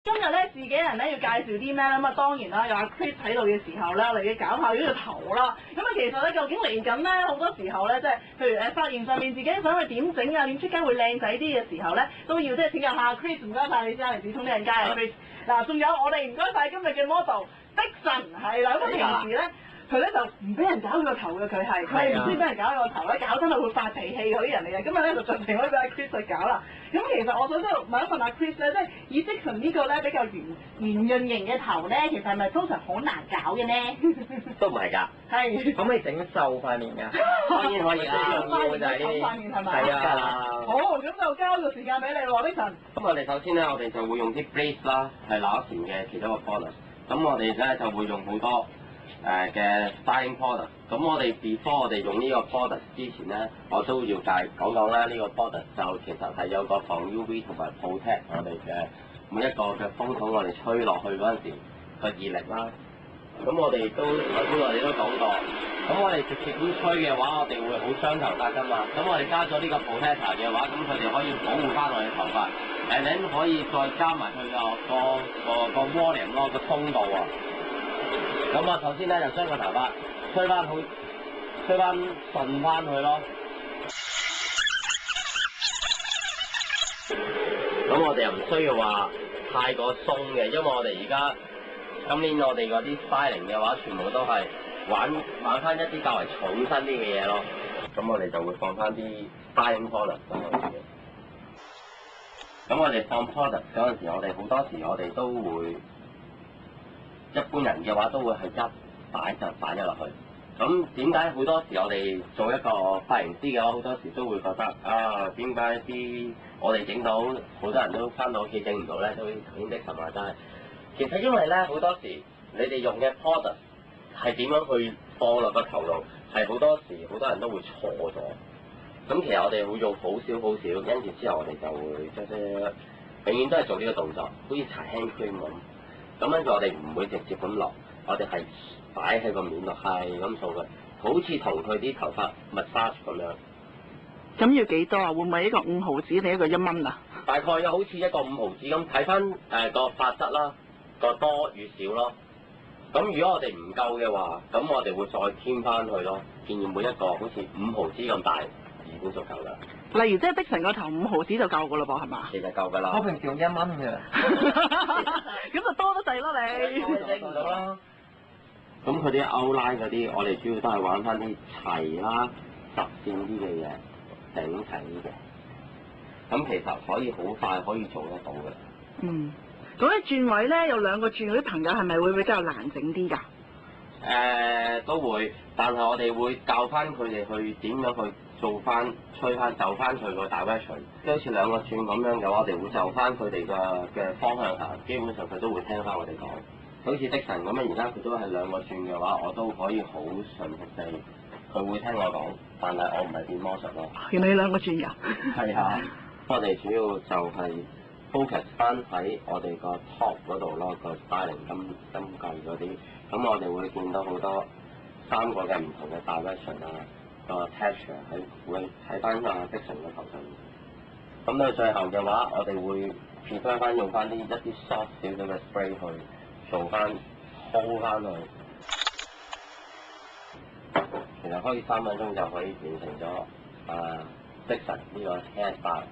今日咧自己人咧要介紹啲咩咧？咁啊當然啦，有阿 Chris 喺度嘅時候咧，我哋要搞下呢個頭啦。咁啊其實咧，究竟嚟緊咧好多時候咧，即係譬如髮型上面自己想去點整啊，點出街會靚仔啲嘅時候咧，都要即係請教下 Chris。唔該晒你先，嚟自通啲人街啊 Chris。嗱，仲有我哋唔該晒今日嘅 model 的神係啦。咁啊平時咧。佢咧就唔俾人搞佢個頭嘅，佢係唔知俾人搞佢個頭咧，搞真係會發脾氣嗰啲人嚟嘅。今日咧就盡情可以俾阿 Chris 去搞啦。咁其實我想都問一問阿 Chris 咧，即係以 Dixon 呢個咧比較圓潤型嘅頭咧，其實係咪通常好難搞嘅呢？都唔係㗎。係。可唔可以整瘦塊面㗎？當然可以啦。塊面就係呢啲。係啊。好，咁就交個時間俾你喎，Dixon。咁我哋首先咧，我哋就會用啲 Blaze 啦，係拿前嘅其中一個 product。咁我哋咧就會用好多。嘅 styling product，咁我哋 before 我哋用呢個 product 之前咧，我都要講講啦。呢個 product 就其實係有個防 UV 同埋 protect 我哋嘅每一個嘅風筒，我哋吹落去嗰陣時個熱力啦。咁我哋都頭先我哋都講過，咁我哋直接咁吹嘅話，我哋會好傷頭髮㗎嘛。咁我哋加咗呢個 protector 嘅話，咁佢哋可以保護翻我哋頭髮，and 可以再加埋佢個 volume 咯，個通度啊。咁啊，首先咧就將個頭髮吹翻順翻佢咯。咁我哋又唔需要話太過鬆嘅，因為我哋而家今年我哋嗰啲 styling 嘅話，全部都係玩翻一啲較為重身啲嘅嘢咯。咁我哋就會放翻啲 styling product 上去嘅。咁我哋放 product 嗰陣時，我哋好多時我哋都會。一般人嘅話都會係一擺就擺咗落去。咁點解好多時我哋做一個髮型師嘅話，好多時都會覺得啊，點解我哋整到好多人都翻到屋企整唔到咧？都頭先Dixon話齋，其實因為咧好多時你哋用嘅 product 係點樣去放落個頭度，係好多時好多人都會錯咗。咁其實我哋會用好少，跟住之後我哋就會永遠都係做呢個動作，好似搽 hand cream 咁。咁跟住我哋唔會直接咁落，我哋係擺喺個面度，係咁掃佢，好似同佢啲頭髮 massage 咁樣。咁要幾多啊？會唔會一個5毫子定一個1蚊啊？大概有好似一個5毫子咁，睇翻個髮質啦，個多與少咯。咁如果我哋唔夠嘅話，咁我哋會再添翻去咯。建議每一個好似5毫子咁大已經足夠啦。例如即係Dixon個頭5毫子就夠噶啦噃，係嘛？其實夠㗎啦。我平時用1蚊嘅。咁就多得滯咯你。整唔到啦。咁佢啲 outline 嗰啲，我哋主要都係玩翻啲齊啦、實線啲嘅嘢，整齊啲嘅。咁其實可以好快可以做得到嘅。嗯。咁你轉位咧，有2個轉嗰啲朋友係咪會比較難整啲㗎？都會，但係我哋會教翻佢哋去點樣去做翻、吹翻、就翻佢個大 version。即係好似2個轉咁樣嘅話，我哋會就翻佢哋嘅方向行，基本上佢都會聽翻我哋講。好似Dixon咁樣，而家佢都係2個轉嘅話，我都可以好順服地，佢會聽我講，但係我唔係變魔術咯。原來你2個轉㗎？係啊，我哋主要就係 focus 翻喺我哋個 top 嗰度咯，個 styling 金計嗰啲。咁我哋會見到好多3個嘅唔同嘅 direction 啊，個 texture 會喺翻阿Dixon嘅頭上面。咁到最後嘅話，我哋會 prefer 翻用翻一啲 soft 少少嘅 spray 去做翻 hold 翻佢。其實可以3分鐘就可以完成咗Dixon呢個 hairstyle。